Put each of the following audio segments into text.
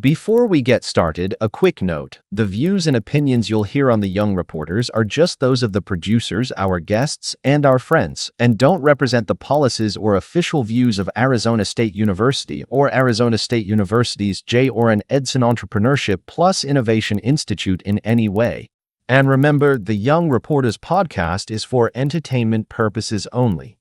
Before we get started, a quick note. The views and opinions you'll hear on The Young Reporters are just those of the producers, our guests, and our friends, and don't represent the policies or official views of Arizona State University or Arizona State University's J. Orin Edson Entrepreneurship Plus Innovation Institute in any way. And remember, the Young Reporters podcast is for entertainment purposes only.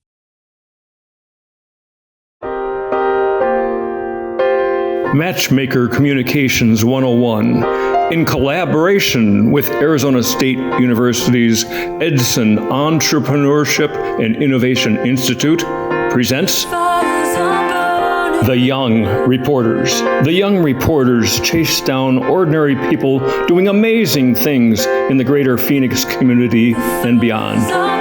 Matchmaker Communications 101, in collaboration with Arizona State University's Edson Entrepreneurship and Innovation Institute, presents The Young Reporters. The Young Reporters chase down ordinary people doing amazing things in the greater Phoenix community and beyond.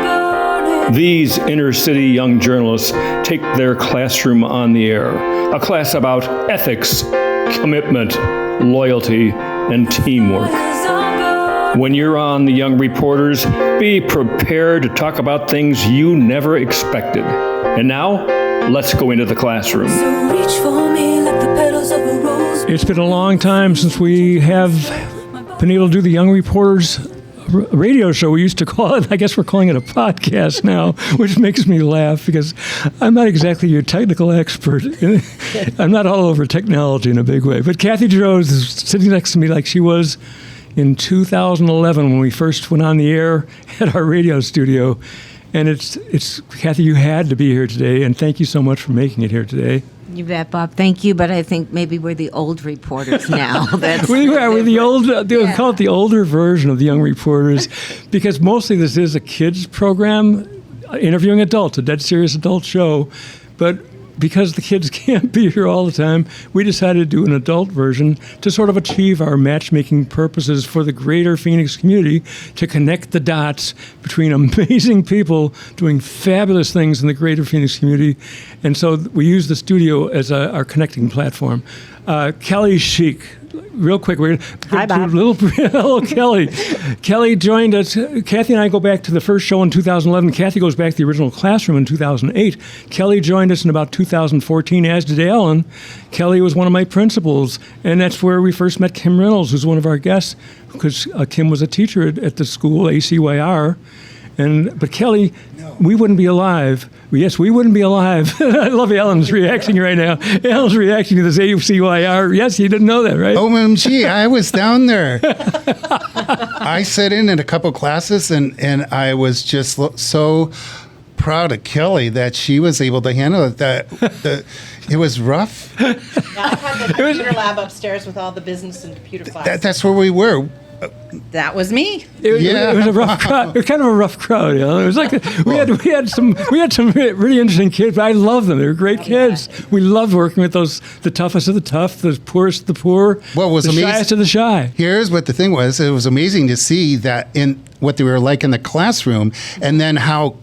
These inner-city young journalists take their classroom on the air, a class about ethics, commitment, loyalty, and teamwork. When you're on The Young Reporters, be prepared to talk about things you never expected. And now, let's go into the classroom. It's been a long time since we have been able to do The Young Reporters radio show. We used to call it, I guess we're calling it a podcast now, which makes me laugh because I'm not exactly your technical expert. I'm not all over technology in a big way. But Kathy Giroux is sitting next to me like she was in 2011 when we first went on the air at our radio studio. And it's Kathy, you had to be here today, and thank you so much for making it here today. You bet, Bob. Thank you, but I think maybe we're the old reporters now. We're the old, we call it the older version of The Young Reporters, because mostly this is a kids program, interviewing adults, a dead serious adult show, but because the kids can't be here all the time, we decided to do an adult version to sort of achieve our matchmaking purposes for the greater Phoenix community, to connect the dots between amazing people doing fabulous things in the greater Phoenix community. And so we use the studio as our connecting platform. Kelly Sheik, real quick, we're Hi, Bob. Hello, Kelly. Kelly joined us. Kathy and I go back to the first show in 2011. Kathy goes back to the original classroom in 2008. Kelly joined us in about 2014, as did Alan. Kelly was one of my principals, and that's where we first met Kim Reynolds, who's one of our guests, because Kim was a teacher at the school, ACYR. But Kelly, we wouldn't be alive. Yes, we wouldn't be alive. I love Alan's reaction right now. Alan's reaction to this ACYR. Yes, you didn't know that, right? OMG, I was down there. I sat in a couple classes, and I was just so proud of Kelly that she was able to handle it. It was rough. Yeah, I had the computer lab upstairs with all the business and computer classes. That's where we were. That was me. It was a rough crowd. It was kind of a rough crowd, you know. It was like we had some really interesting kids. But I love them. They were great kids. We loved working with the toughest of the tough, the poorest of the poor, What was the amazing, shyest of the shy. Here's what the thing was. It was amazing to see that in what they were like in the classroom, and then how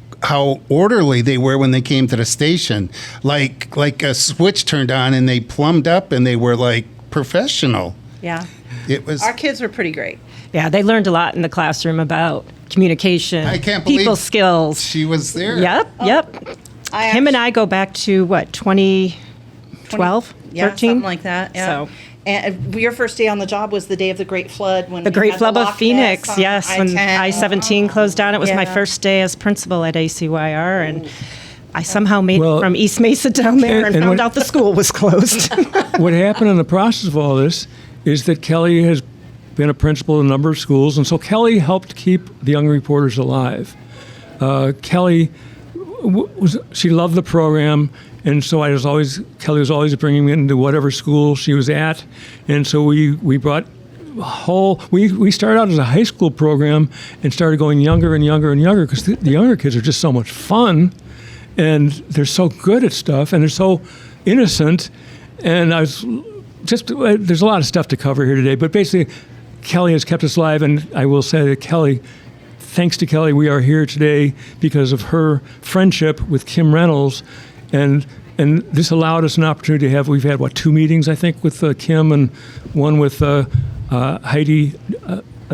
orderly they were when they came to the station. Like a switch turned on and they plumbed up and they were like professional. Yeah. It was. Our kids were pretty great. Yeah, they learned a lot in the classroom about communication, I can't believe people skills. She was there. Yep. Him and I go back to, 2012, Yeah, 13? something like that. Yeah. So. And your first day on the job was the day of the Great Flood. When The we Great had Flood the of Loch Phoenix, Ness on yes, when I-17 closed down. It was my Yeah. first day as principal at ACYR, and I somehow made it from East Mesa down there and and found out the school was closed. What happened in the process of all this is that Kelly has been a principal in a number of schools, and so Kelly helped keep the Young Reporters alive. Kelly she loved the program, and so Kelly was always bringing me into whatever school she was at, and so we brought we started out as a high school program and started going younger and younger and younger, because the younger kids are just so much fun, and they're so good at stuff, and they're so innocent, and there's a lot of stuff to cover here today, but basically Kelly has kept us alive, and I will say that thanks to Kelly, we are here today because of her friendship with Kim Reynolds, and this allowed us an opportunity to we've had, 2 meetings, I think, with Kim, and one with Heidi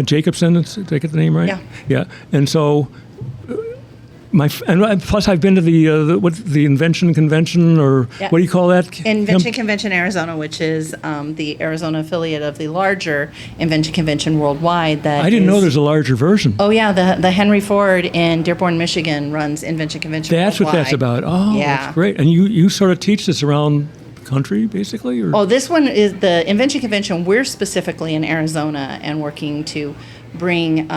Jacobson. Did I get the name right? Yeah. Yeah. And so And plus, I've been to the invention convention, or what do you call that? Invention Convention Arizona, which is the Arizona affiliate of the larger Invention Convention worldwide. That I didn't know there's a larger version. Oh yeah, the Henry Ford in Dearborn, Michigan runs Invention Convention. That's worldwide. what that's about. Oh, yeah. That's great. And you sort of teach this around the country, basically? Or? Oh, this one is the Invention Convention. We're specifically in Arizona and working to bring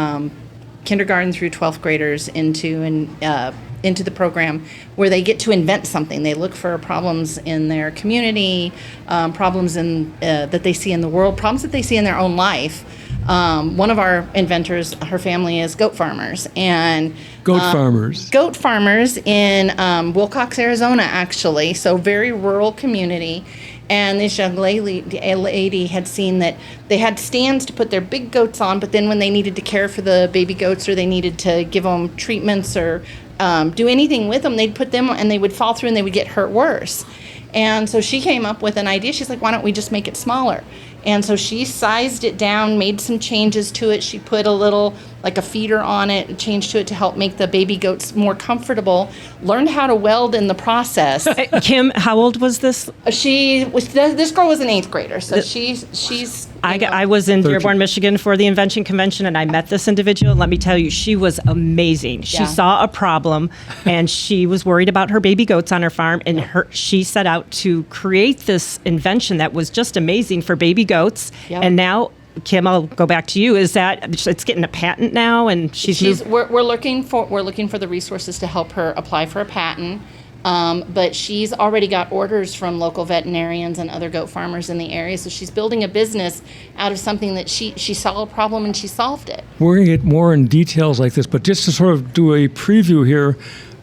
kindergarten through 12th graders into the program where they get to invent something. They look for problems in their community, problems that they see in the world, problems that they see in their own life. One of our inventors, her family is goat farmers, and Goat farmers in Wilcox, Arizona, actually. So very rural community. And this young lady had seen that they had stands to put their big goats on, but then when they needed to care for the baby goats or they needed to give them treatments or do anything with them, they'd put them and they would fall through and they would get hurt worse. And so she came up with an idea. She's like, why don't we just make it smaller? And so she sized it down, made some changes to it. She put a little, like a feeder on it, changed to it to help make the baby goats more comfortable, learned how to weld in the process. Kim, how old was this? This girl was an 8th grader, so she's. I was in Dearborn, Michigan for the Invention Convention, and I met this individual. And let me tell you, she was amazing. She saw a problem, and she was worried about her baby goats on her farm, and she set out to create this invention that was just amazing for baby goats. Yep. And now, Kim, I'll go back to you. Is that it's getting a patent now, and we're looking for the resources to help her apply for a patent. But she's already got orders from local veterinarians and other goat farmers in the area. So she's building a business out of something that she saw a problem and she solved it. We're going to get more in details like this, but just to sort of do a preview here,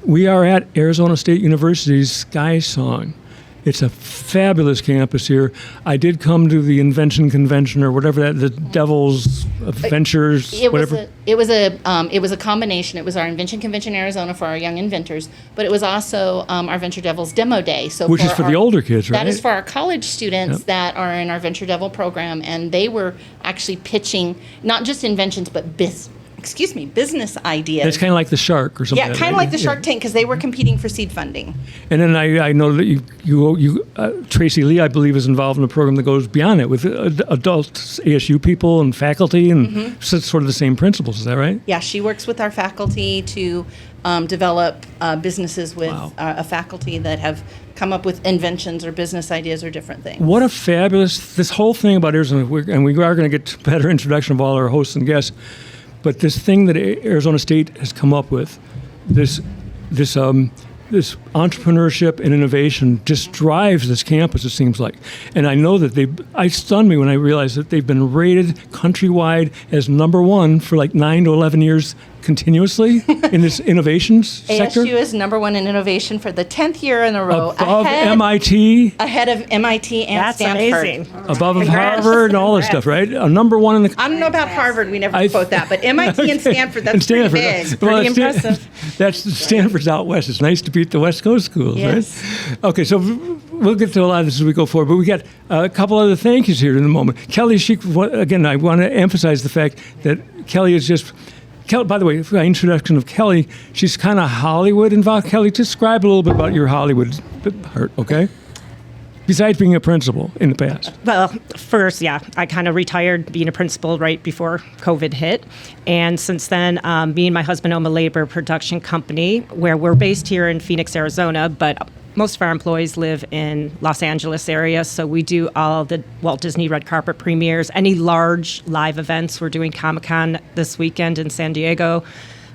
we are at Arizona State University's Sky Song. It's a fabulous campus here. I did come to the Invention Convention or whatever the Devil's Ventures, whatever. It was a combination. It was our Invention Convention Arizona for our young inventors, but it was also our Venture Devils Demo Day. So which is for the older kids, right? That is for our college students that are in our Venture Devil program, and they were actually pitching not just inventions but business ideas. It's kind of like the Shark or something. Yeah, kind of like the Shark Tank, because they were competing for seed funding. And then I know that you Tracy Lee, I believe, is involved in a program that goes beyond it with adult ASU people and faculty, and so it's sort of the same principles. Is that right? Yeah, she works with our faculty to develop businesses with a faculty that have come up with inventions or business ideas or different things. What a fabulous, this whole thing about Arizona, and we are going to get a better introduction of all our hosts and guests. But this thing that Arizona State has come up with, this entrepreneurship and innovation just drives this campus, it seems like. And I know that it stunned me when I realized that they've been rated countrywide as #1 for like 9 to 11 years continuously in this innovations sector. ASU is #1 in innovation for the 10th year in a row. Above MIT. Ahead of MIT and That's Stanford. Amazing. Above Harvard and all this stuff, right? #1 in the... I don't know about Harvard. We never quote that. But MIT and Stanford, that's pretty big. Pretty impressive. That's Stanford's out west. It's nice to beat the West Coast schools, yes. Right? Okay, so we'll get to a lot of this as we go forward. But we got a couple other thank yous here in a moment. Kelly, again, I want to emphasize the fact that Kelly is just... By the way, for the introduction of Kelly, she's kind of Hollywood involved. Kelly, describe a little bit about your Hollywood part, okay? Besides being a principal in the past. Well, first, I kind of retired being a principal right before COVID hit. And since then, me and my husband own a labor production company where we're based here in Phoenix, Arizona, but most of our employees live in Los Angeles area, so we do all the Walt Disney red carpet premieres, any large live events. We're doing Comic-Con this weekend in San Diego.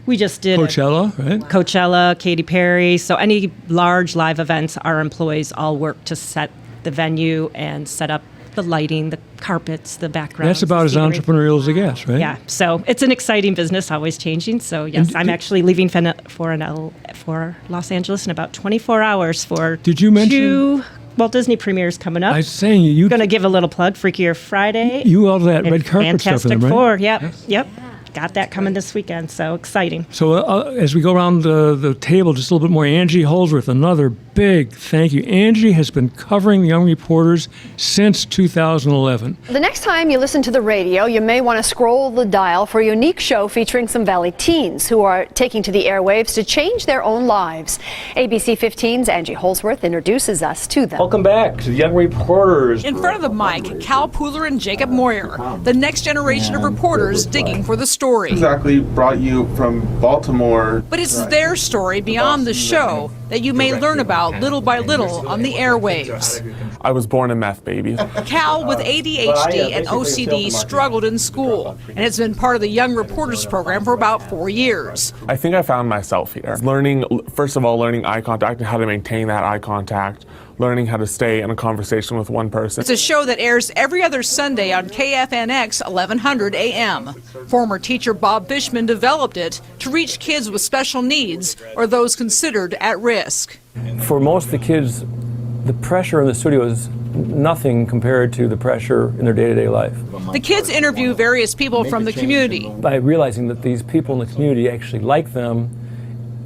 We just did Coachella, right? Coachella, Katy Perry. So any large live events, our employees all work to set the venue and set up the lighting, the carpets, the background. That's about as entrepreneurial as it gets, right? Yeah. So it's an exciting business, always changing. So yes, I'm actually leaving for Los Angeles in about 24 hours for Did you mention 2 Walt Disney premieres coming up. I was saying you going to give a little plug. Freakier Friday. You all that red carpet Fantastic stuff, in them, right? Four. Yep. Yes. Yep. got that coming this weekend, so exciting. So as we go around the table, just a little bit more, Angie Holdsworth, another big thank you. Angie has been covering the Young Reporters since 2011. The next time you listen to the radio, you may want to scroll the dial for a unique show featuring some Valley teens who are taking to the airwaves to change their own lives. ABC 15's Angie Holdsworth introduces us to them. Welcome back to the Young Reporters. In front of the mic, Cal Pooler and Jacob Moyer, the next generation of reporters digging for the story. Exactly brought you from Baltimore. But it's their story beyond the show that you may learn about little by little on the airwaves. I was born a meth baby. Cal, with ADHD and OCD, struggled in school and has been part of the Young Reporters program for about 4 years. I think I found myself here. Learning, first of all, learning eye contact and how to maintain that eye contact. Learning how to stay in a conversation with one person. It's a show that airs every other Sunday on KFNX 1100 AM. Former teacher Bob Fishman developed it to reach kids with special needs or those considered at risk. For most of the kids, the pressure in the studio is nothing compared to the pressure in their day-to-day life. The kids interview various people from the community. By realizing that these people in the community actually like them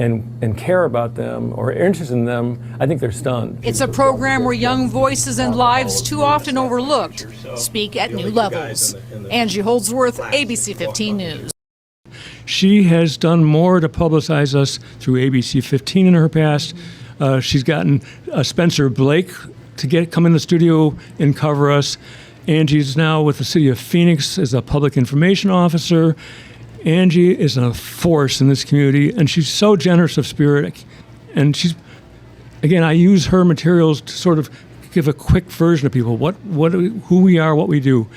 and care about them or are interested in them, I think they're stunned. It's a program where young voices and lives too often overlooked speak at new levels. Angie Holdsworth, ABC 15 News. She has done more to publicize us through ABC 15 in her past. She's gotten Spencer Blake to come in the studio and cover us. Angie's now with the city of Phoenix as a public information officer. Angie is a force in this community, and she's so generous of spirit. And again, I use her materials to sort of give a quick version of people, who we are, what we do.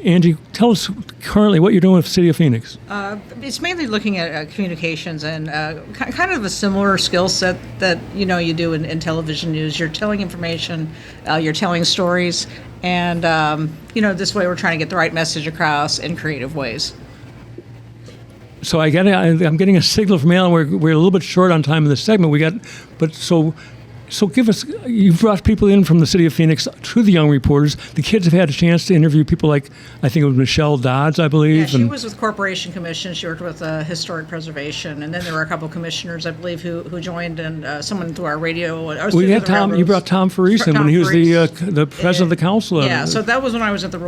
Angie, tell us currently what you're doing with the city of Phoenix. It's mainly looking at communications and kind of a similar skill set that you do in television news. You're telling information, you're telling stories, and this way we're trying to get the right message across in creative ways. So I'm getting a signal from Alan. We're a little bit short on time in this segment. So give us, you brought people in from the city of Phoenix to the Young Reporters. The kids have had a chance to interview people like, I think it was Michelle Dodds, I believe. Yeah, she was with Corporation Commission. She worked with Historic Preservation. And then there were a couple of commissioners, I believe, who joined, and someone through our radio. We had Tom, you brought Tom Farese when he was the president of the council. Yeah, so that was when I was at the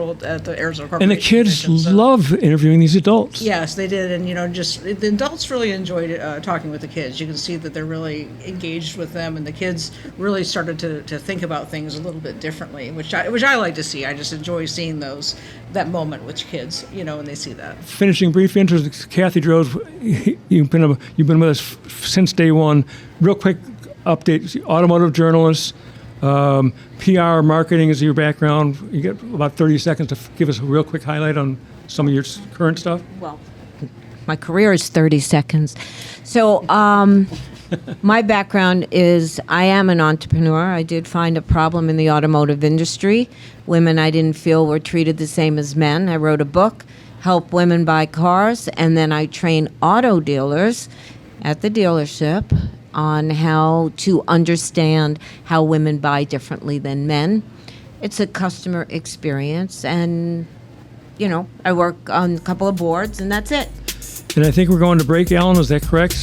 Arizona Corporation. And the kids love interviewing these adults. Yes, they did. And, the adults really enjoyed talking with the kids. You can see that they're really engaged with them, and the kids really started to think about things a little bit differently, which I like to see. I just enjoy seeing that moment with kids, when they see that. Finishing brief intros, Kathy Droz, you've been with us since day one. Real quick update: automotive journalist, PR, marketing is your background. You get about 30 seconds to give us a real quick highlight on some of your current stuff. Well, my career is 30 seconds. So my background is I am an entrepreneur. I did find a problem in the automotive industry. Women I didn't feel were treated the same as men. I wrote a book, Help Women Buy Cars, and then I train auto dealers at the dealership on how to understand how women buy differently than men. It's a customer experience, and I work on a couple of boards, and that's it. And I think we're going to break, Alan, is that correct?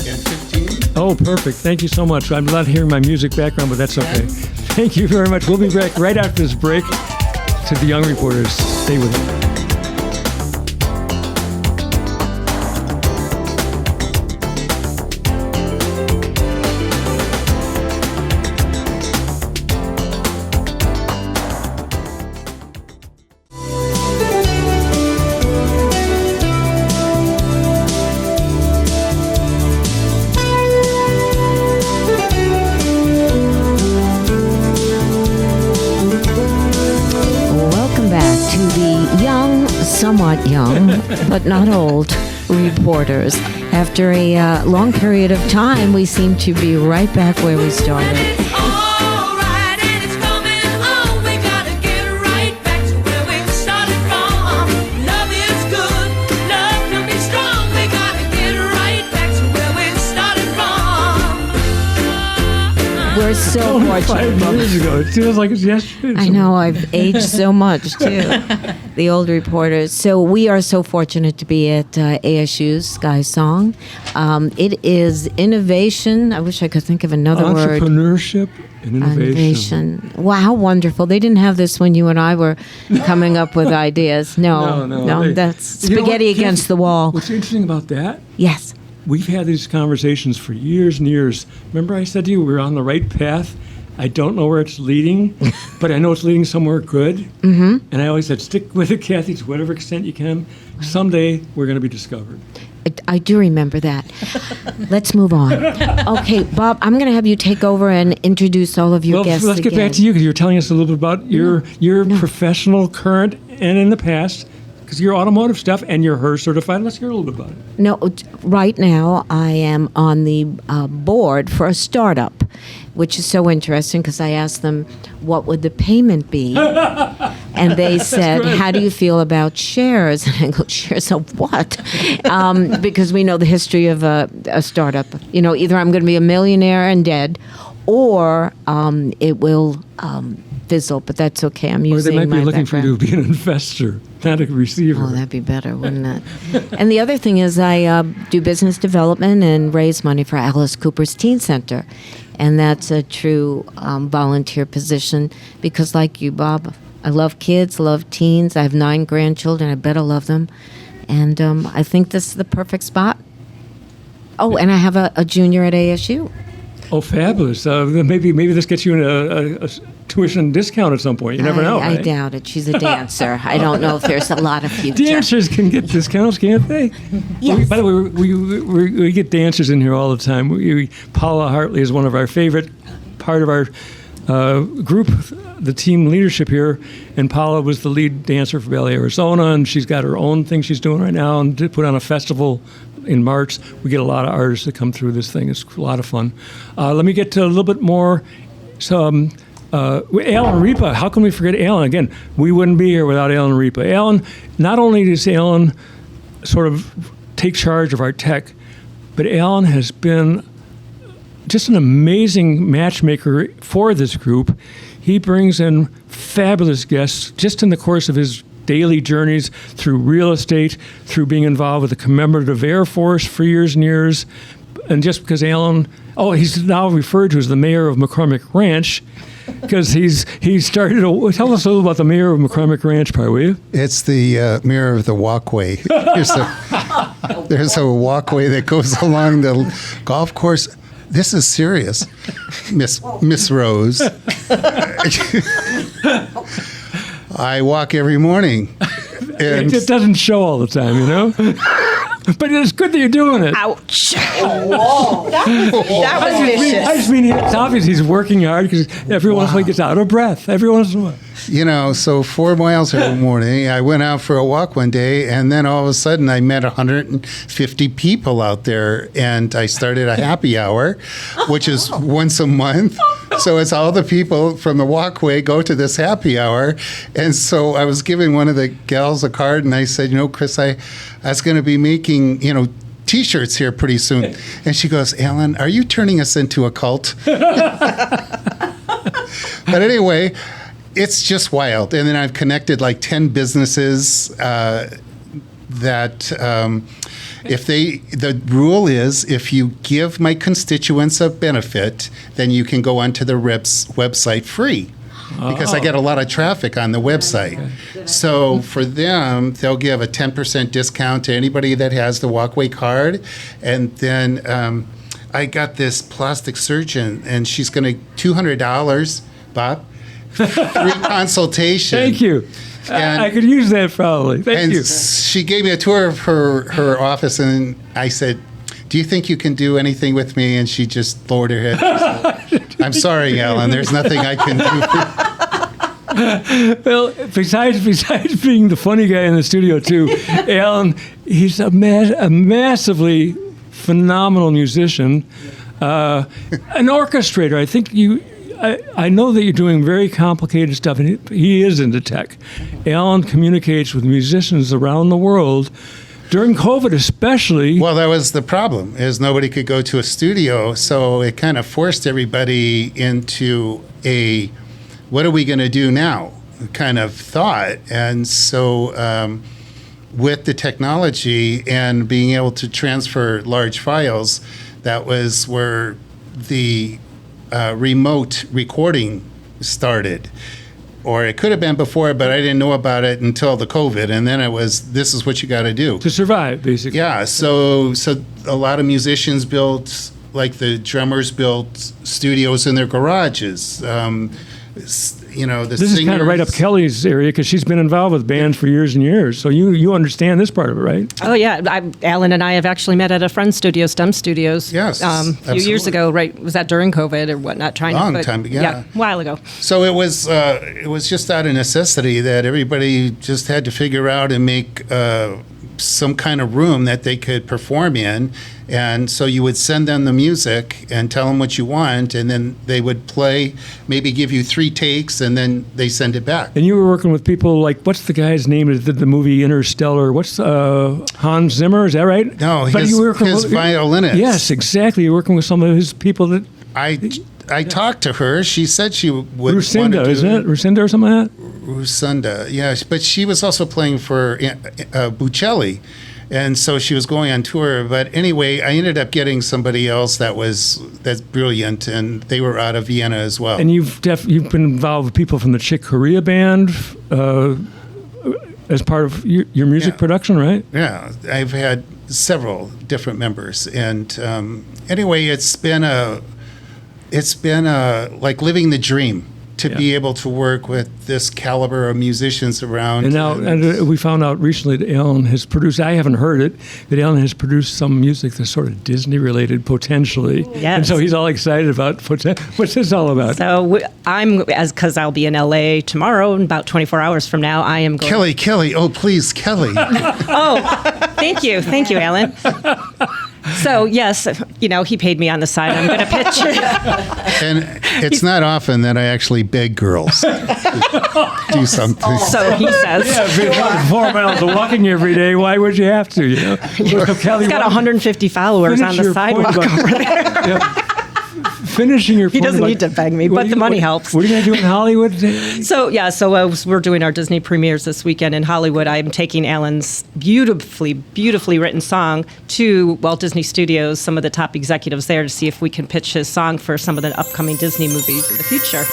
In 15. Oh, perfect. Thank you so much. I'm not hearing my music background, but that's okay. Thank you very much. We'll be back right after this break to the Young Reporters. Stay with us. Somewhat young, but not old, reporters. After a long period of time, we seem to be right back where we started. We're so Only fortunate. 5 years ago. It feels like it's yesterday. I know, I've aged so much too. The old reporters. So we are so fortunate to be at ASU's Sky Song. It is innovation. I wish I could think of another word. Entrepreneurship and innovation. Wow, how wonderful. They didn't have this when you and I were coming up with ideas. No, that's You know what? spaghetti against the wall. What's interesting about that? Yes. We've had these conversations for years and years. Remember I said to you we're on the right path? I don't know where it's leading, but I know it's leading somewhere good. Mm-hmm. And I always said, stick with it, Kathy, to whatever extent you can. Someday we're going to be discovered. I do remember that. Let's move on. Okay, Bob, I'm going to have you take over and introduce all of your guests let's get back to you because you were telling us a little bit about your professional, current, and in the past. Because you're automotive stuff and you're HER certified. Let's hear a little bit about it. No, right now I am on the board for a startup, which is so interesting because I asked them, what would the payment be? And they said, how do you feel about shares? And I go, shares of what? Because we know the history of a startup. You know, either I'm going to be a millionaire and dead, or it will fizzle, but that's okay. I'm using my Or they might be looking for background. you to be an investor, not a receiver. Oh, that'd be better, wouldn't it? And the other thing is I do business development and raise money for Alice Cooper's Teen Center. And that's a true volunteer position because like you, Bob, I love kids, love teens. I have 9 grandchildren. I bet I love them. And I think this is the perfect spot. Oh, and I have a junior at ASU. Oh, fabulous. Maybe this gets you a tuition discount at some point. You never know. I Right? doubt it. She's a dancer. I don't know if there's a lot of future. Dancers can get discounts, can't they? Yes. By the way, we get dancers in here all the time. Paula Hartley is one of our favorite part of our group, the team leadership here. And Paula was the lead dancer for Ballet Arizona, and she's got her own thing she's doing right now and to put on a festival in March. We get a lot of artists that come through this thing. It's a lot of fun. Let me get to a little bit more. Alan Ripa, how can we forget Alan? Again, we wouldn't be here without Alan Ripa. Alan, not only does Alan sort of take charge of our tech, but Alan has been just an amazing matchmaker for this group. He brings in fabulous guests just in the course of his daily journeys through real estate, through being involved with the Commemorative Air Force for years and years. And just because Alan, he's now referred to as the mayor of McCormick Ranch, because he started. Tell us a little about the mayor of McCormick Ranch, part, will you? It's the mirror of the walkway. There's a walkway that goes along the golf course. This is serious, Miss Rose. I walk every morning. It just doesn't show all the time, you know? But it's good that you're doing it. Ouch. Whoa. That was vicious. I just mean, it's obvious he's working hard because every once in a while he gets out of breath. Every once in a while. You know, so 4 miles every morning, I went out for a walk one day, and then all of a sudden I met 150 people out there, and I started a happy hour, which is once a month. So it's all the people from the walkway go to this happy hour. And so I was giving one of the gals a card, and I said, Chris, I was going to be making, T-shirts here pretty soon. And she goes, Alan, are you turning us into a cult? But anyway, it's just wild. And then I've connected like 10 businesses that the rule is if you give my constituents a benefit, then you can go onto the RIP's website free. Because I get a lot of traffic on the website. So for them, they'll give a 10% discount to anybody that has the walkway card. And then I got this plastic surgeon, and she's going to $200, Bob, free consultation. Thank you. And, I could use that probably. Thank you. She gave me a tour of her office, and I said, do you think you can do anything with me? And she just lowered her head. Said, I'm sorry, Alan. There's nothing I can do. Well, besides being the funny guy in the studio too, Alan, he's a massively phenomenal musician, an orchestrator. I think I know that you're doing very complicated stuff, and he is into tech. Alan communicates with musicians around the world During COVID especially. Well, that was the problem, is nobody could go to a studio, so it kind of forced everybody into a, what are we going to do now kind of thought. And so with the technology and being able to transfer large files, that was where the remote recording started. Or it could have been before, but I didn't know about it until the COVID. And then it was, this is what you got to do. To survive, basically. Yeah, so a lot of musicians built, like the drummers built studios in their garages. This is kind of right up Kelly's area because she's been involved with bands for years and years. So you understand this part of it, right? Oh yeah, Alan and I have actually met at a friend's studio, STEM Studios. Yes, a few years ago. Right? Was that during COVID or whatnot? Long time ago. Yeah, a while ago. So it was just out of necessity that everybody just had to figure out and make some kind of room that they could perform in. And so you would send them the music and tell them what you want, and then they would play, maybe give you 3 takes, and then they send it back. And you were working with people like, what's the guy's name that did the movie Interstellar? What's Hans Zimmer? Is that right? No, his violinist. Yes, exactly. You're working with some of his people that... I talked to her. She said she would Lucinda, isn't it? Lucinda or something like that? Lucinda, yeah. But she was also playing for Buccelli. And so she was going on tour. But anyway, I ended up getting somebody else that's brilliant, and they were out of Vienna as well. And you've been involved with people from the Chick Corea band as part of your music production, right? Yeah, I've had several different members. And anyway, it's been like living the dream to be able to work with this caliber of musicians around. And now we found out recently that Alan has produced, I haven't heard it, but Alan has produced some music that's sort of Disney-related potentially. Yes. And so he's all excited about, what's this all about? So because I'll be in LA tomorrow, in about 24 hours from now, I am going... Kelly, oh please, Kelly. Thank you, Alan. So, yes, he paid me on the side. I'm going to pitch. And it's not often that I actually beg girls to do something. So he says. Yeah, 4 miles of walking every day. Why would you have to? He's got 150 followers on the sidewalk over there. Yeah. Finishing your He doesn't need to beg me, but the money helps. What are you going to do in Hollywood? So we're doing our Disney premieres this weekend in Hollywood. I'm taking Alan's beautifully written song to Walt Disney Studios, some of the top executives there, to see if we can pitch his song for some of the upcoming Disney movies in the future.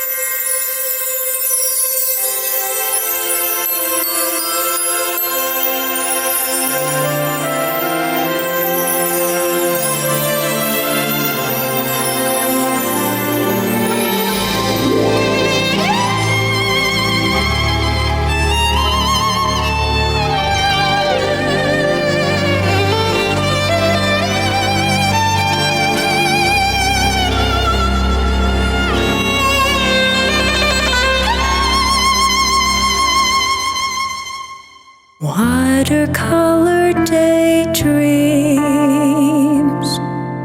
Watercolor daydreams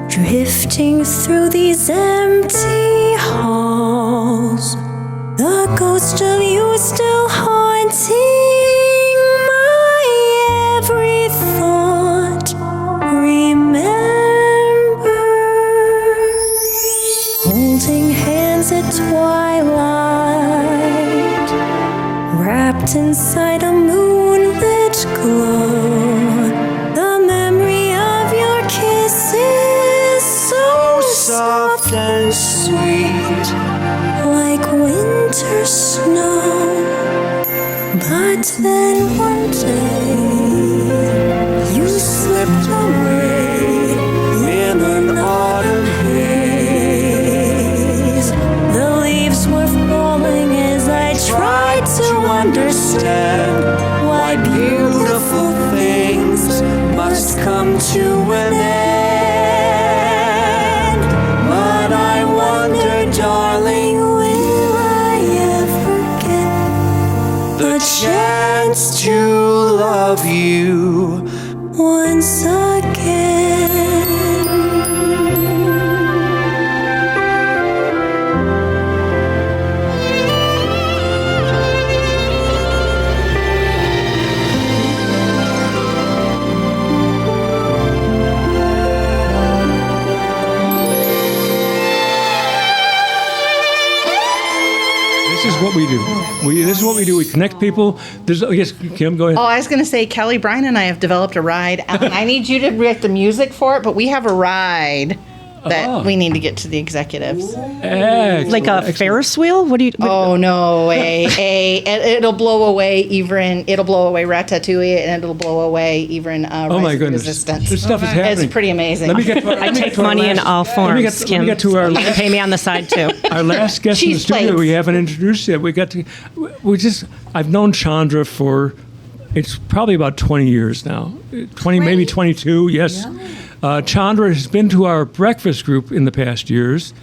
drifting through these empty halls. The ghost of you still haunting my every thought. Remember, holding hands at twilight, wrapped inside a moonlit glow. The memory of your kiss is so soft and sweet, like winter snow. But then one day you slipped away in an autumn haze. The leaves were falling as I tried to understand why beautiful things must come to an end. But I wonder, darling, will I ever get the chance to love you once again? this is what we do. We connect people. Yes, Kim, go ahead. Oh, I was going to say, Kelly, Brian, and I have developed a ride. I need you to write the music for it, but we have a ride that we need to get to the executives. Like a Ferris wheel? What do you? Oh no, it'll blow away even. It'll blow away Ratatouille, and it'll blow away even. Oh my goodness, Resistance. this stuff is happening. It's pretty amazing. I take money in all forms. Kim, you can pay me on the side too. Our last guest in the studio we haven't introduced yet. I've known Chandra for, it's probably about 20 years now. 20, maybe 22. Yes. Chandra has been to our breakfast group in the past years,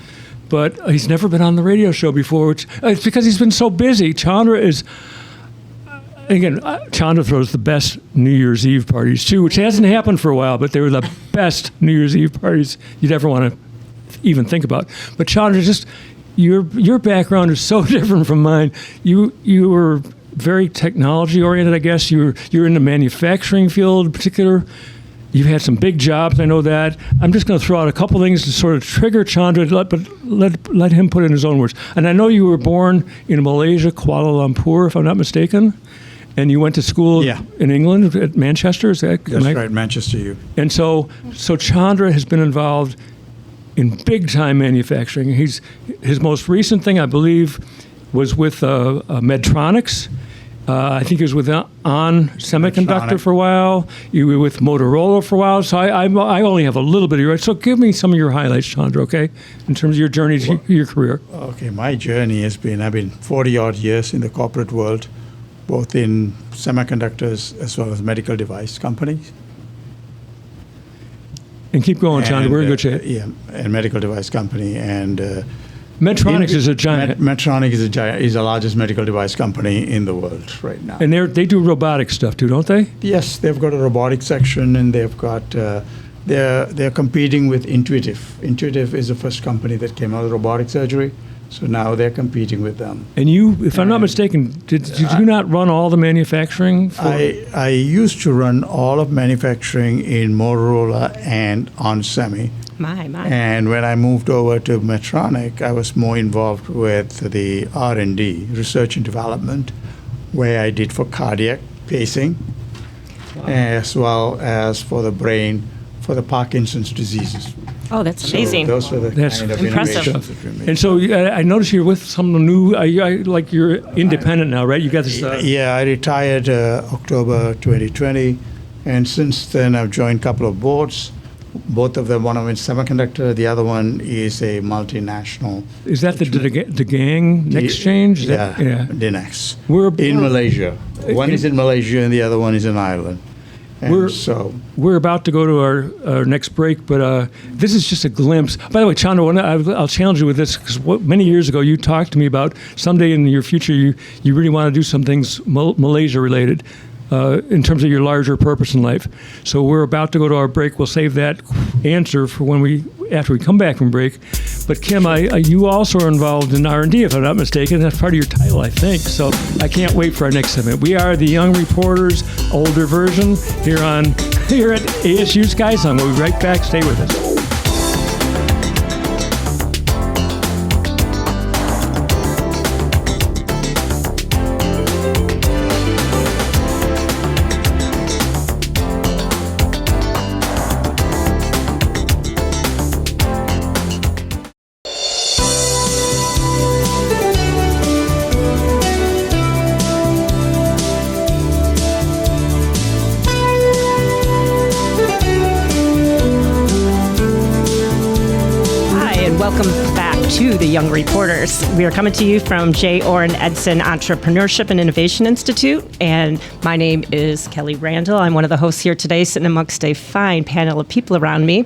but he's never been on the radio show before. It's because he's been so busy. Chandra throws the best New Year's Eve parties too, which hasn't happened for a while, but they were the best New Year's Eve parties you'd ever want to even think about. But Chandra, your background is so different from mine. You were very technology oriented, I guess. You're in the manufacturing field in particular. You've had some big jobs, I know that. I'm just going to throw out a couple things to sort of trigger Chandra, but let him put it in his own words. And I know you were born in Malaysia, Kuala Lumpur, if I'm not mistaken, and you went to school in England at Manchester. Is that That's right, Manchester U. And so Chandra has been involved in big time manufacturing. His most recent thing, I believe, was with Medtronics. I think he was with On Semiconductor for a while. You were with Motorola for a while. So I only have a little bit of your. So give me some of your highlights, Chandra, okay, in terms of your journey to your career. Okay, my journey has been, I've been 40-odd years in the corporate world, both in semiconductors as well as medical device companies. And keep going, Chandra. We're in good shape. And medical device company. And Medtronic is a giant. Medtronic is a giant. Is the largest medical device company in the world right now. And they do robotic stuff too, don't they? Yes, they've got a robotic section, and they've got they're competing with Intuitive. Intuitive is the first company that came out of robotic surgery. So now they're competing with them. And you, if I'm not mistaken, did you not run all the manufacturing? I used to run all of manufacturing in Motorola and on Semi. My. And when I moved over to Medtronic, I was more involved with the R&D, research and development, where I did for cardiac pacing, as well as for the brain, for the Parkinson's diseases. Oh, that's amazing. Those were the kind of impressive. innovations that we made. And so I noticed you're with some new, like you're independent now, right? You got this. Yeah, I retired October 2020, and since then I've joined a couple of boards. Both of them, one of them is semiconductor, the other one is a multinational. Is that the Gang Exchange? Yeah, Dinex. We're in Malaysia. One is in Malaysia and the other one is in Ireland. We're about to go to our next break, but this is just a glimpse. By the way, Chandra, I'll challenge you with this, because many years ago you talked to me about someday in your future you really want to do some things Malaysia related in terms of your larger purpose in life. So we're about to go to our break. We'll save that answer for after we come back from break. But Kim, you also are involved in R&D, if I'm not mistaken. That's part of your title, I think. So I can't wait for our next segment. We are the Young Reporters, older version, here at ASU Sky Song. We'll be right back. Stay with us. To the Young Reporters. We are coming to you from Orin, Edson Entrepreneurship and Innovation Institute, and my name is Kelly Randall. I'm one of the hosts here today, sitting amongst a fine panel of people around me.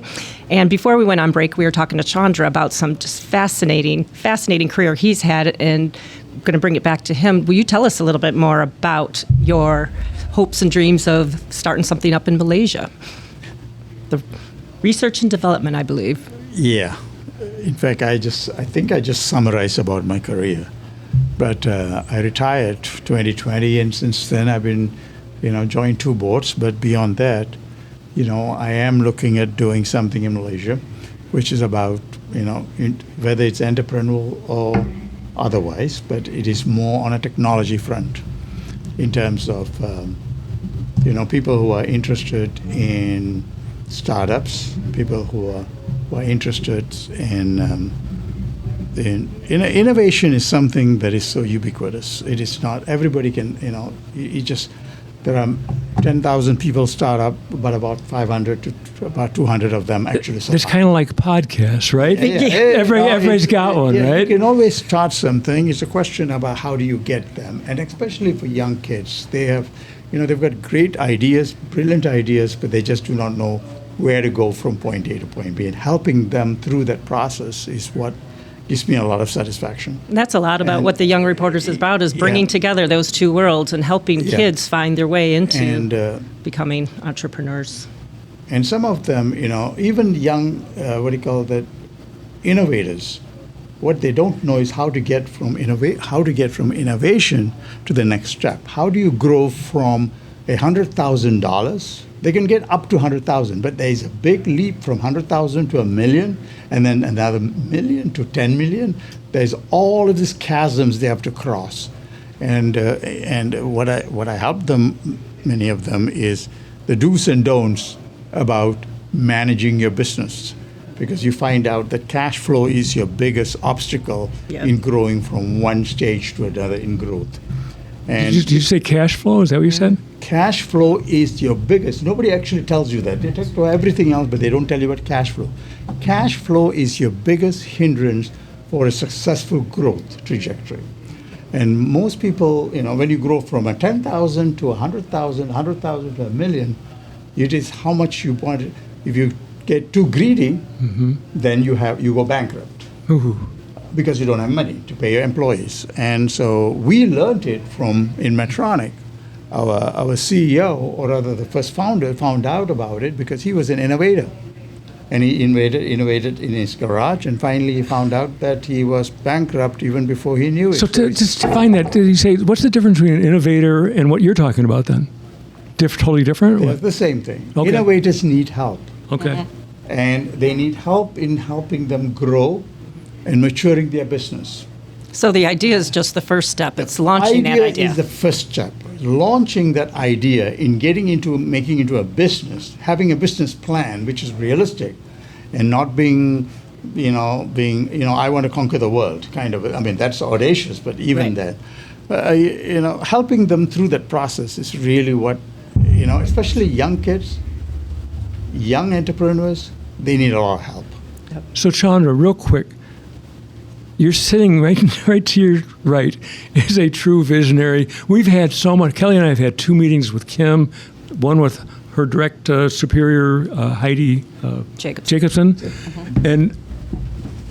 And before we went on break, we were talking to Chandra about some just fascinating career he's had, and I'm going to bring it back to him. Will you tell us a little bit more about your hopes and dreams of starting something up in Malaysia? The research and development, I believe. Yeah. In fact, I think I just summarized about my career. But I retired 2020, and since then I've been, joined 2 boards. But beyond that, I am looking at doing something in Malaysia, which is about, whether it's entrepreneurial or otherwise, but it is more on a technology front in terms of people who are interested in startups, people who are interested in innovation is something that is so ubiquitous. It is not everybody can, there are 10,000 people start up, but about 500 to about 200 of them actually survive. It's kind of like podcasts, right? Everybody's got one, right? You can always start something. It's a question about how do you get them, and especially for young kids, they have, they've got great ideas, brilliant ideas, but they just do not know where to go from point A to point B. And helping them through that process is what gives me a lot of satisfaction. That's a lot about what the Young Reporters is about, is bringing together those two worlds and helping kids find their way into becoming entrepreneurs. And some of them, even young, innovators, what they don't know is how to get from innovation to the next step. How do you grow from $100,000? They can get up to 100,000, but there is a big leap from 100,000 to $1 million, and then another $1 million to 10 million. There's all of these chasms they have to cross, and what I help them, many of them, is the do's and don'ts about managing your business, because you find out that cash flow is your biggest obstacle in growing from one stage to another in growth. And did you say cash flow? Is that what you said? Cash flow is your biggest. Nobody actually tells you that. They talk about everything else, but they don't tell you about cash flow. Cash flow is your biggest hindrance for a successful growth trajectory. And most people, when you grow from a 10,000 to 100,000, 100,000 to $1 million, it is how much you want it. If you get too greedy, then you go bankrupt. Because you don't have money to pay your employees. And so we learned it in Medtronic. Our CEO, or rather the first founder, found out about it because he was an innovator. And he innovated in his garage, and finally he found out that he was bankrupt even before he knew it. So just to find that, did you say, what's the difference between an innovator and what you're talking about then? Totally different? It's the same thing. Okay. Innovators need help. Okay. And they need help in helping them grow and maturing their business. So the idea is just the first step. It's launching that idea. Is the first step. Launching that idea, in making into a business, having a business plan which is realistic, and not being, I want to conquer the world kind of. I mean, that's audacious, but even that, helping them through that process is really what, especially young kids, young entrepreneurs, they need a lot of help. So Chandra, real quick, you're sitting right to your right is a true visionary. We've had so much. Kelly and I have had 2 meetings with Kim, one with her direct superior, Heidi Jacobson. And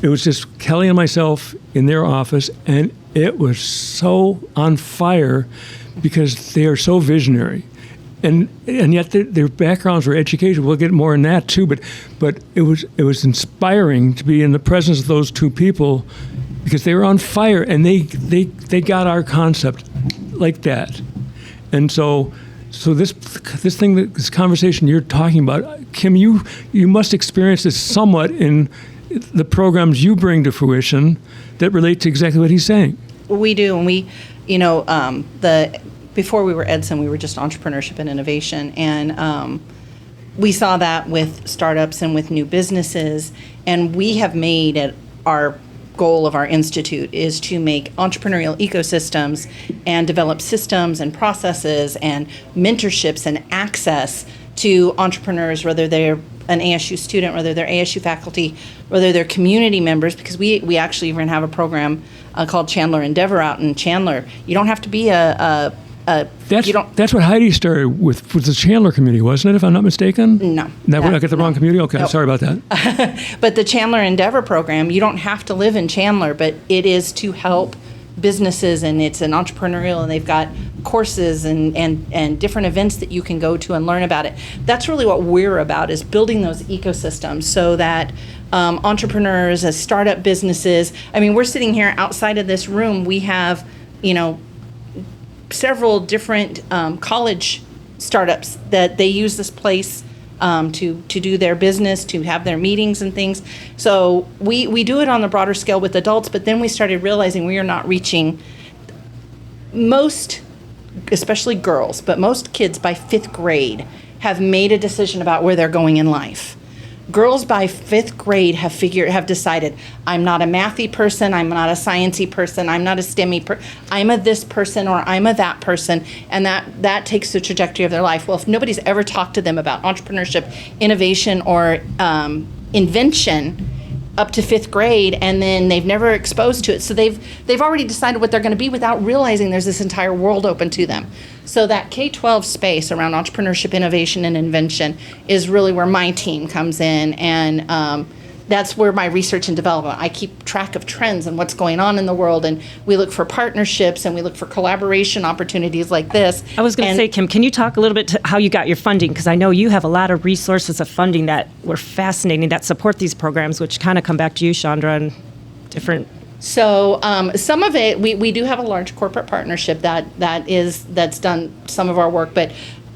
it was just Kelly and myself in their office, and it was so on fire because they are so visionary. And yet their backgrounds were education. We'll get more in that too. But it was inspiring to be in the presence of those 2 people, because they were on fire and they got our concept like that. And so this conversation you're talking about, Kim, you must experience this somewhat in the programs you bring to fruition that relate to exactly what he's saying. We do, and we, before we were Edson, we were just entrepreneurship and innovation, and we saw that with startups and with new businesses, and we have made it our goal of our institute is to make entrepreneurial ecosystems and develop systems and processes and mentorships and access to entrepreneurs, whether they're an ASU student, whether they're ASU faculty, whether they're community members, because we actually even have a program called Chandler Endeavor out in Chandler. You don't have to be That's what Heidi started with the Chandler community, wasn't it, if I'm not mistaken? No. I got the wrong community? Okay, Nope. Sorry about that. But the Chandler Endeavor program, you don't have to live in Chandler, but it is to help businesses, and it's an entrepreneurial, and they've got courses and different events that you can go to and learn about it. That's really what we're about, is building those ecosystems so that entrepreneurs, as startup businesses, we're sitting here outside of this room, we have, several different college startups that they use this place to do their business, to have their meetings and things. So we do it on the broader scale with adults, but then we started realizing we are not reaching most, especially girls, but most kids by 5th grade have made a decision about where they're going in life. Girls by 5th grade have decided, I'm not a mathy person, I'm not a sciencey person, I'm not a STEMmy person, I'm a this person or I'm a that person, and that takes the trajectory of their life. Well, if nobody's ever talked to them about entrepreneurship, innovation, or invention up to 5th grade, and then they've never exposed to it, so they've already decided what they're going to be without realizing there's this entire world open to them. So that K-12 space around entrepreneurship, innovation, and invention is really where my team comes in, and that's where my research and development. I keep track of trends and what's going on in the world, and we look for partnerships and we look for collaboration opportunities like this. I was going to say, Kim, can you talk a little bit to how you got your funding? Because I know you have a lot of resources of funding that were fascinating that support these programs, which kind of come back to you, Chandra, and different. So some of it, we do have a large corporate partnership that's done some of our work, but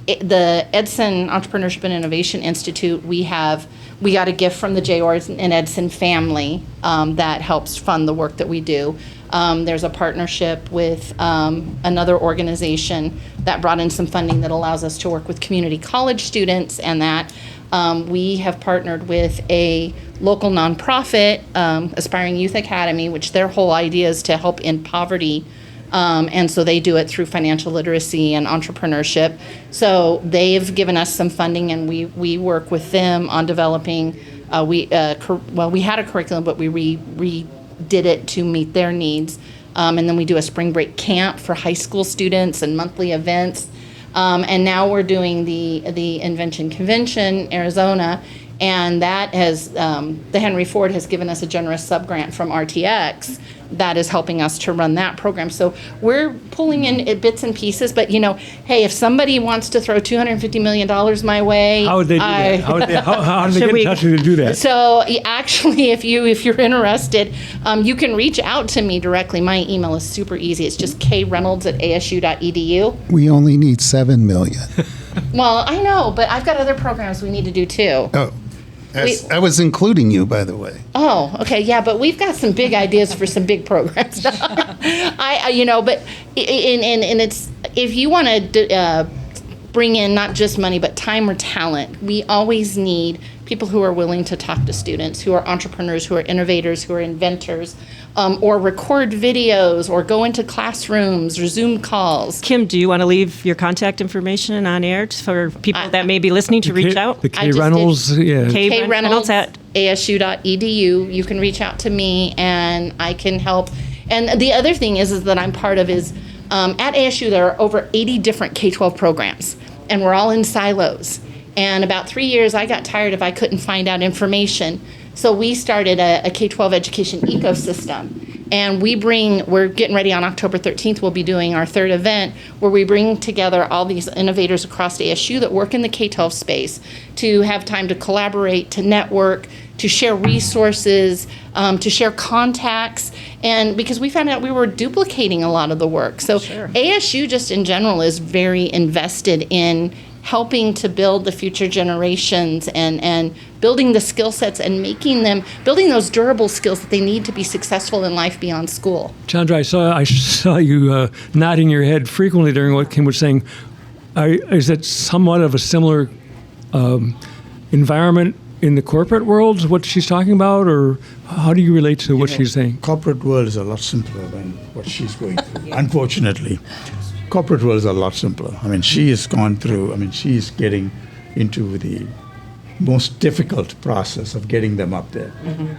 the Edson Entrepreneurship and Innovation Institute, we got a gift from the J. Orin and Edson family that helps fund the work that we do. There's a partnership with another organization that brought in some funding that allows us to work with community college students, and that we have partnered with a local nonprofit, Aspiring Youth Academy, which their whole idea is to help end poverty. And so they do it through financial literacy and entrepreneurship. So they've given us some funding, and we work with them on developing. We had a curriculum, but we redid it to meet their needs. And then we do a spring break camp for high school students and monthly events. And now we're doing the Invention Convention, Arizona, and that has the Henry Ford has given us a generous subgrant from RTX that is helping us to run that program. So we're pulling in bits and pieces, but hey, if somebody wants to throw $250 million my way, how would they do that? How do they get in touch with you to do that? So actually, if you're interested, you can reach out to me directly. My email is super easy. It's just kreynolds@asu.edu. We only need 7 million. Well, I know, but I've got other programs we need to do too. Oh. I was including you, by the way. Oh, okay, yeah, but we've got some big ideas for some big programs. But it's, if you want to bring in not just money but time or talent, we always need people who are willing to talk to students, who are entrepreneurs, who are innovators, who are inventors, or record videos, or go into classrooms or Zoom calls. Kim, do you want to leave your contact information on air for people that may be listening to reach out? The K Reynolds, yeah. K Reynolds at asu.edu. You can reach out to me and I can help. And the other thing is that I'm part of is at ASU there are over 80 different K-12 programs, and we're all in silos. And about 3 years, I got tired if I couldn't find out information. So we started a K-12 education ecosystem. And we're getting ready on October 13th, we'll be doing our 3rd event, where we bring together all these innovators across ASU that work in the K-12 space to have time to collaborate, to network, to share resources, to share contacts. And because we found out we were duplicating a lot of the work. So ASU just in general is very invested in helping to build the future generations and building the skill sets and building those durable skills that they need to be successful in life beyond school. Chandra, I saw you nodding your head frequently during what Kim was saying. Is it somewhat of a similar environment in the corporate world, what she's talking about, or how do you relate to what she's saying? Corporate world is a lot simpler than what she's going through, unfortunately. Corporate world is a lot simpler. I mean, she has gone through, she's getting into the most difficult process of getting them up there. Mm-hmm.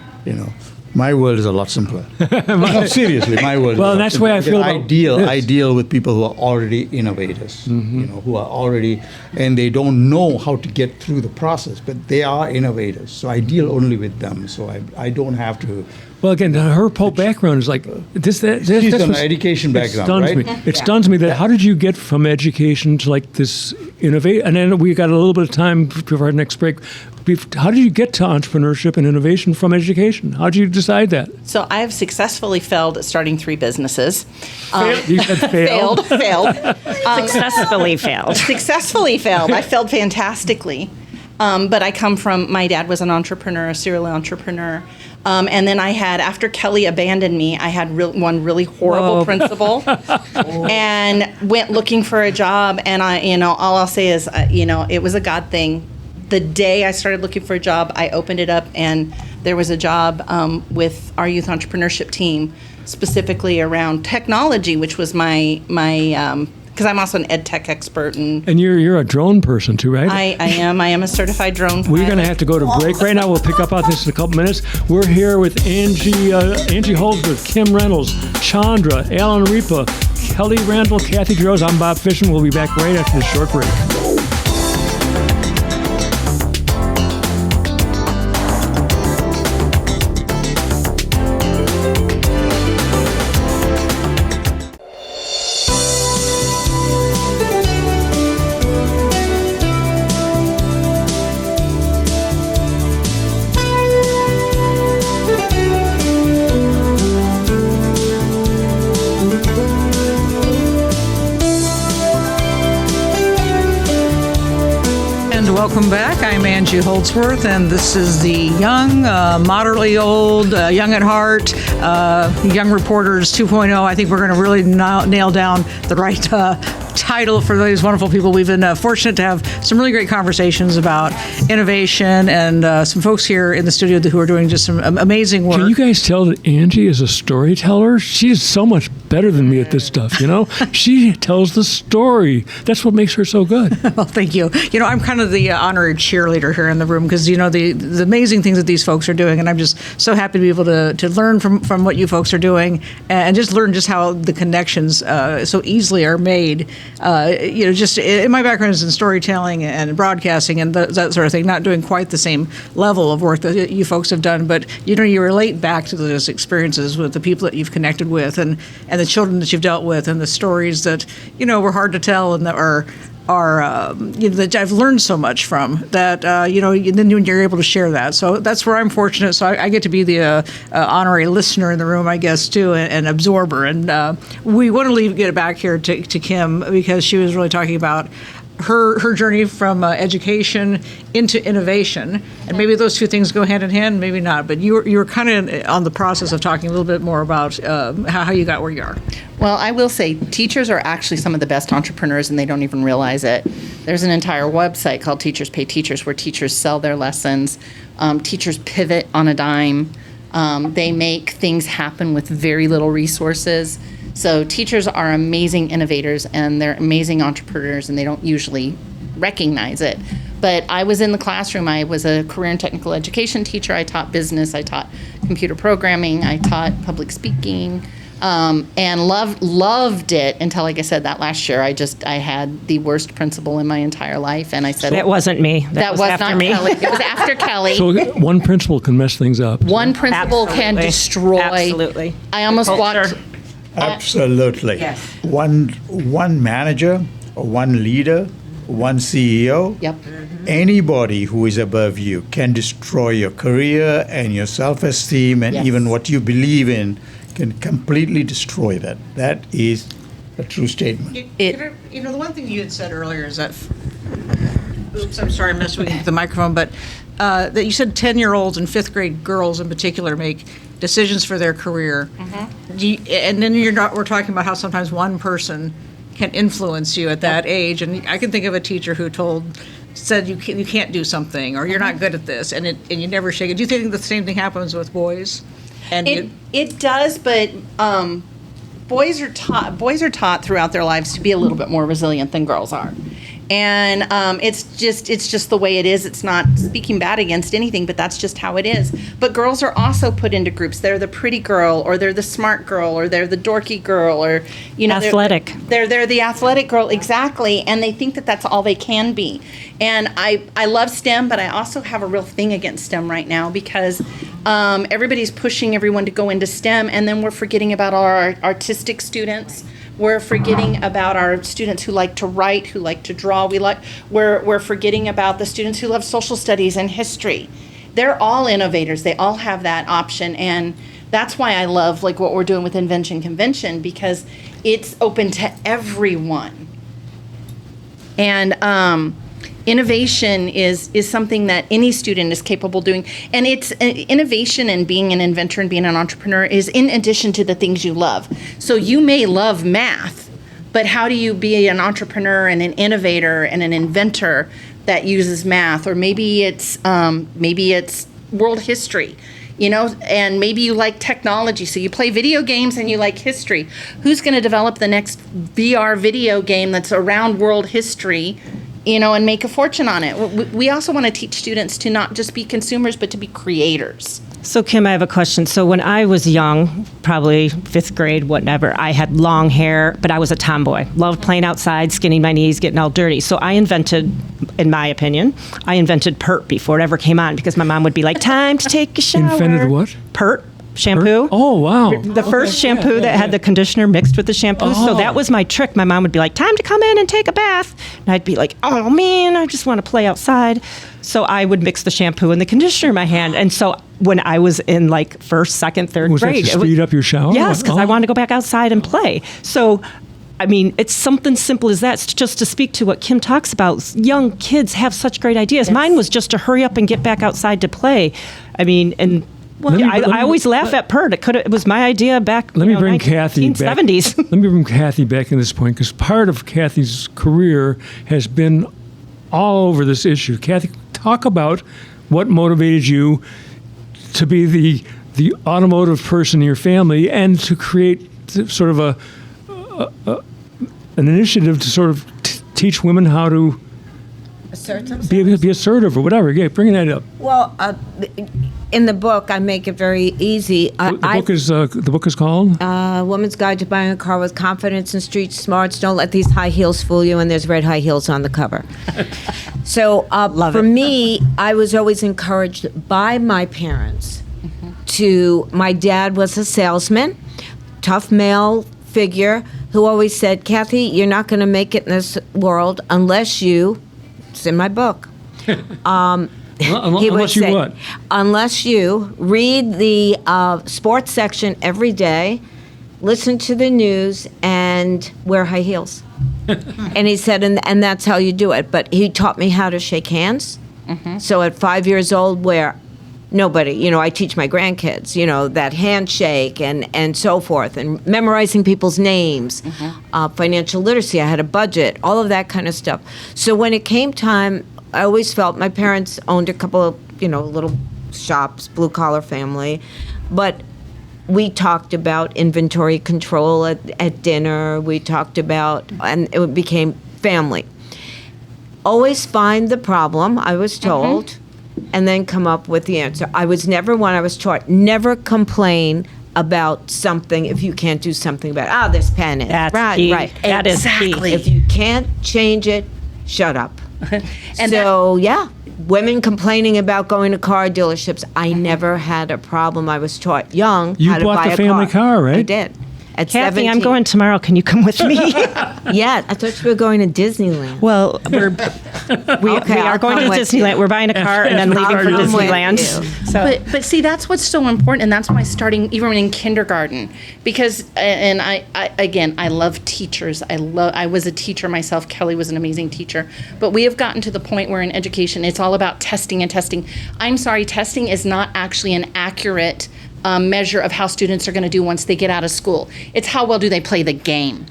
My world is a lot simpler. No, seriously, my world. Well, that's the way I feel about this. I deal with people who are already innovators, who are already, and they don't know how to get through the process, but they are innovators. So I deal only with them. So I don't have to. Well, again, her whole background is like this. She's got an education background, right? It stuns me that how did you get from education to like this innovate? And then we got a little bit of time before our next break. How did you get to entrepreneurship and innovation from education? How did you decide that? So I have successfully failed at starting 3 businesses. You said failed? Failed. Successfully failed. Successfully failed. I failed fantastically. But I come from, my dad was an entrepreneur, a serial entrepreneur. And then I had, after Kelly abandoned me, I had one really horrible principal and went looking for a job. And all I'll say is, it was a God thing. The day I started looking for a job, I opened it up and there was a job with our youth entrepreneurship team, specifically around technology, which was my because I'm also an ed tech expert. And you're a drone person too, right? I am a certified drone pilot. We're going to have to go to break right now. We'll pick up on this in a couple minutes. We're here with Angie Holdsworth, Kim Reynolds, Chandra, Alan Ripa, Kelly Randall, Kathy Droz. I'm Bob Fishman. We'll be back right after this short break. Welcome back. I'm Angie Holdsworth, and this is the young, moderately old, young at heart, Young Reporters 2.0. I think we're going to really nail down the right title for these wonderful people. We've been fortunate to have some really great conversations about innovation and some folks here in the studio who are doing just some amazing work. Can you guys tell that Angie is a storyteller? She's so much better than me at this stuff, you know? She tells the story. That's what makes her so good. Well, thank you. I'm kind of the honorary cheerleader here in the room because, the amazing things that these folks are doing, and I'm just so happy to be able to learn from what you folks are doing and just learn just how the connections so easily are made. Just in my background is in storytelling and broadcasting and that sort of thing, not doing quite the same level of work that you folks have done, but you relate back to those experiences with the people that you've connected with and the children that you've dealt with and the stories that were hard to tell and that are that I've learned so much from that, and then when you're able to share that. So that's where I'm fortunate. So I get to be the honorary listener in the room, I guess, too, and absorber. And we want to get it back here to Kim because she was really talking about her journey from education into innovation, and maybe those two things go hand in hand, maybe not. But you were kind of on the process of talking a little bit more about how you got where you are. Well, I will say teachers are actually some of the best entrepreneurs, and they don't even realize it. There's an entire website called Teachers Pay Teachers where teachers sell their lessons. Teachers pivot on a dime. They make things happen with very little resources. So teachers are amazing innovators and they're amazing entrepreneurs, and they don't usually recognize it. But I was in the classroom. I was a career and technical education teacher. I taught business. I taught computer programming. I taught public speaking, and loved it until, like I said, that last year I had the worst principal in my entire life, and I said it wasn't me. That was not me. Kelly. It was after Kelly. So one principal can mess things up. One principal can destroy. Absolutely. I almost walked. Absolutely. Yes. One manager, one leader, one CEO. Yep. Anybody who is above you can destroy your career and your self-esteem and even what you believe in can completely destroy that. That is a true statement. The one thing you had said earlier is that, oops, I'm sorry, I messed with the microphone, but that you said 10-year-olds and fifth grade girls in particular make decisions for their career. Mm-hmm. And then we're talking about how sometimes one person can influence you at that age. And I can think of a teacher who said you can't do something, or you're not good at this, and you never shake it. Do you think the same thing happens with boys? And it does, but boys are taught throughout their lives to be a little bit more resilient than girls are. And it's just the way it is. It's not speaking bad against anything, but that's just how it is. But girls are also put into groups. They're the pretty girl, or they're the smart girl, or they're the dorky girl, or athletic. They're the athletic girl, exactly. And they think that that's all they can be. And I love STEM, but I also have a real thing against STEM right now because everybody's pushing everyone to go into STEM, and then we're forgetting about our artistic students. We're forgetting about our students who like to write, who like to draw. We're forgetting about the students who love social studies and history. They're all innovators. They all have that option, and that's why I love what we're doing with Invention Convention, because it's open to everyone. And Innovation is something that any student is capable of doing. And it's innovation and being an inventor and being an entrepreneur is in addition to the things you love. So you may love math, but how do you be an entrepreneur and an innovator and an inventor that uses math? Or maybe it's world history. And maybe you like technology, so you play video games and you like history. Who's going to develop the next VR video game that's around world history, and make a fortune on it? We also want to teach students to not just be consumers, but to be creators. So, Kim, I have a question. So when I was young, probably 5th grade, whatever, I had long hair, but I was a tomboy. Loved playing outside, skinning my knees, getting all dirty. So I invented, in my opinion, PERT before it ever came on, because my mom would be like, time to take a shower. Invented what? PERT. Shampoo. Oh, wow. The first shampoo that had the conditioner mixed with the shampoo. So that was my trick. My mom would be like, time to come in and take a bath. And I'd be like, oh, man, I just want to play outside. So I would mix the shampoo and the conditioner in my hand. And so when I was in like 1st, 2nd, 3rd Was grade. that to speed up your shower? Yes, because I wanted to go back outside and play. So I mean, it's something simple as that. It's just to speak to what Kim talks about. Young kids have such great ideas. Yes. Mine was just to hurry up and get back outside to play. I mean, and I always laugh at PERT. It was my idea back. Let me bring Kathy back. 1970s. Let me bring Kathy back in this point, because part of Kathy's career has been all over this issue. Kathy, talk about what motivated you to be the automotive person in your family and to create sort of an initiative to sort of teach women how to be assertive or whatever. Yeah, bring that up. Well, in the book, I make it very easy. The book is called Woman's Guide to Buying a Car with Confidence and Street Smarts. Don't let these high heels fool you, and there's red high heels on the cover. So for me, I was always encouraged by my parents my dad was a salesman, tough male figure who always said, Kathy, you're not going to make it in this world unless you, it's in my book, unless you read the sports section every day, listen to the news, and wear high heels. And he said, and that's how you do it. But he taught me how to shake hands. So at 5 years old, where nobody, I teach my grandkids, that handshake and so forth, and memorizing people's names, financial literacy, I had a budget, all of that kind of stuff. So when it came time, I always felt my parents owned a couple of, little shops, blue-collar family, but we talked about inventory control at dinner. We talked about, and it became family. Always find the problem, I was told, and then come up with the answer. I was never one, I was taught, never complain about something if you can't do something about it. This pen is. That's right, key. right. That Exactly. is key. If you can't change it, shut up. Women complaining about going to car dealerships. I never had a problem. I was taught young you how to buy a car. You bought the family car, right? I did. At Kathy, 17. I'm going tomorrow. Can you come with me? Yeah, I thought you were going to Disneyland. Well, we are going to Disneyland. We're buying a car and then leaving for Disneyland. But see, that's what's so important, and that's why starting even in kindergarten, because I love teachers. I was a teacher myself. Kelly was an amazing teacher, but we have gotten to the point where in education it's all about testing and testing. I'm sorry, testing is not actually an accurate measure of how students are going to do once they get out of school. It's how well do they play the game.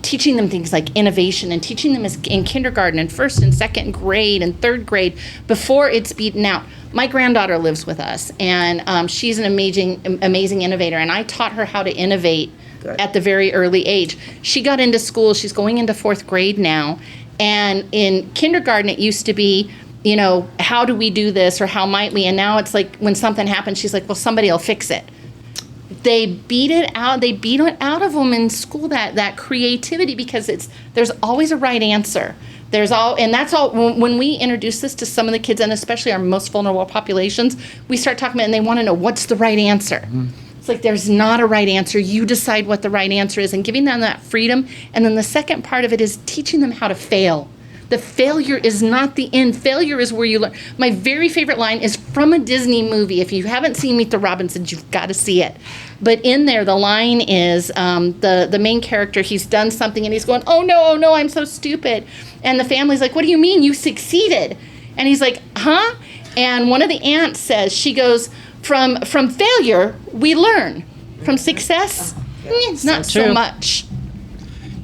Teaching them things like innovation and teaching them in kindergarten and 1st and 2nd grade and 3rd grade before it's beaten out. My granddaughter lives with us, and she's an amazing innovator, and I taught her how to innovate at the very early age. She got into school. She's going into 4th grade now, and in kindergarten it used to be, how do we do this or how might we? And now it's like when something happens, she's like, well, somebody will fix it. They beat it out. They beat it out of them in school, that creativity, because there's always a right answer. And that's all. When we introduce this to some of the kids, and especially our most vulnerable populations, we start talking about, and they want to know what's the right answer. It's like there's not a right answer. You decide what the right answer is, and giving them that freedom. And then the second part of it is teaching them how to fail. The failure is not the end. Failure is where you learn. My very favorite line is from a Disney movie. If you haven't seen Meet the Robinsons, you've got to see it. But in there, the line is the main character, he's done something and he's going, oh no, I'm so stupid. And the family's like, what do you mean? You succeeded. And he's like, huh? And one of the aunts says, she goes, from failure, we learn. From success, not so much.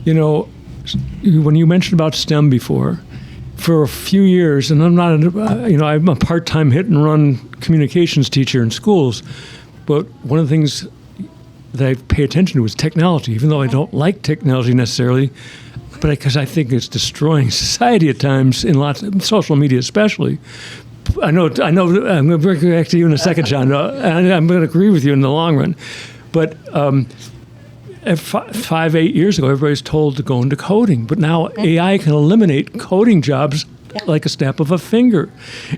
You know, when you mentioned about STEM before, for a few years, and I'm not, I'm a part-time hit-and-run communications teacher in schools, but one of the things that I pay attention to is technology, even though I don't like technology necessarily, but because I think it's destroying society at times, in lots of social media especially. I know. I'm going to bring it back to you in a second, John, and I'm going to agree with you in the long run. But 5-8 years ago, everybody's told to go into coding, but now AI can eliminate coding jobs like a snap of a finger.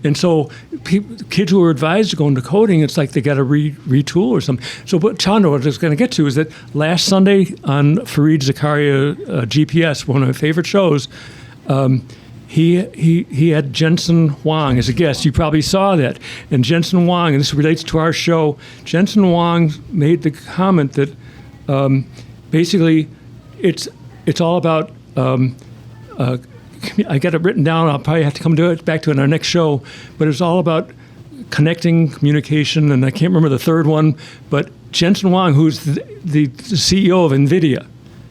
And so kids who are advised to go into coding, it's like they got to retool or something. So what Chandra, what I was going to get to is that last Sunday on Fareed Zakaria GPS, one of my favorite shows, he had Jensen Huang as a guest. You probably saw that. And Jensen Huang, and this relates to our show, Jensen Huang made the comment that basically it's all about, I got it written down, I'll probably have to come back to it in our next show, but it's all about connecting, communication, and I can't remember the third one, but Jensen Huang, who's the CEO of NVIDIA.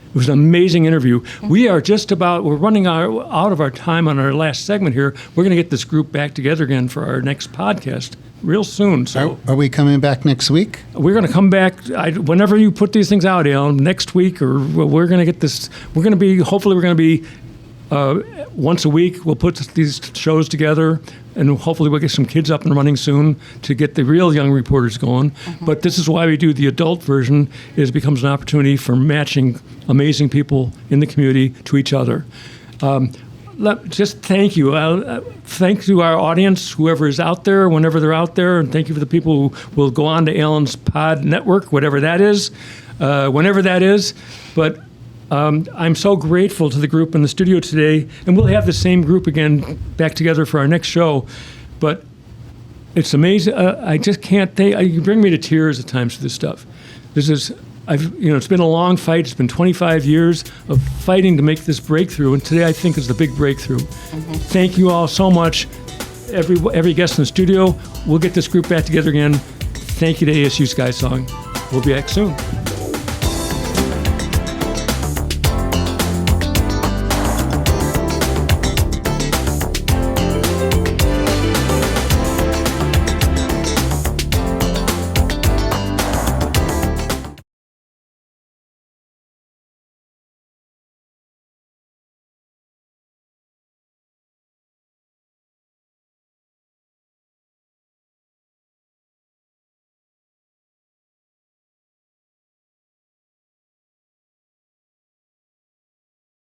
It was an amazing interview. We're running out of our time on our last segment here. We're going to get this group back together again for our next podcast real soon. So are we coming back next week? We're going to come back whenever you put these things out, Alan, next week, or we're going to get this. Hopefully we're going to be once a week. We'll put these shows together, and hopefully we'll get some kids up and running soon to get the real young reporters going. But this is why we do the adult version, is it becomes an opportunity for matching amazing people in the community to each other. Just thank you. Thank to our audience, whoever is out there, whenever they're out there, and thank you for the people who will go on to Alan's Pod Network, whatever that is, whenever that is. But I'm so grateful to the group in the studio today, and we'll have the same group again back together for our next show. But it's amazing. I just can't think. You bring me to tears at times for this stuff. It's been a long fight. It's been 25 years of fighting to make this breakthrough, and today I think is the big breakthrough. Thank you all so much. Every guest in the studio. We'll get this group back together again. Thank you to ASU Sky Song. We'll be back soon.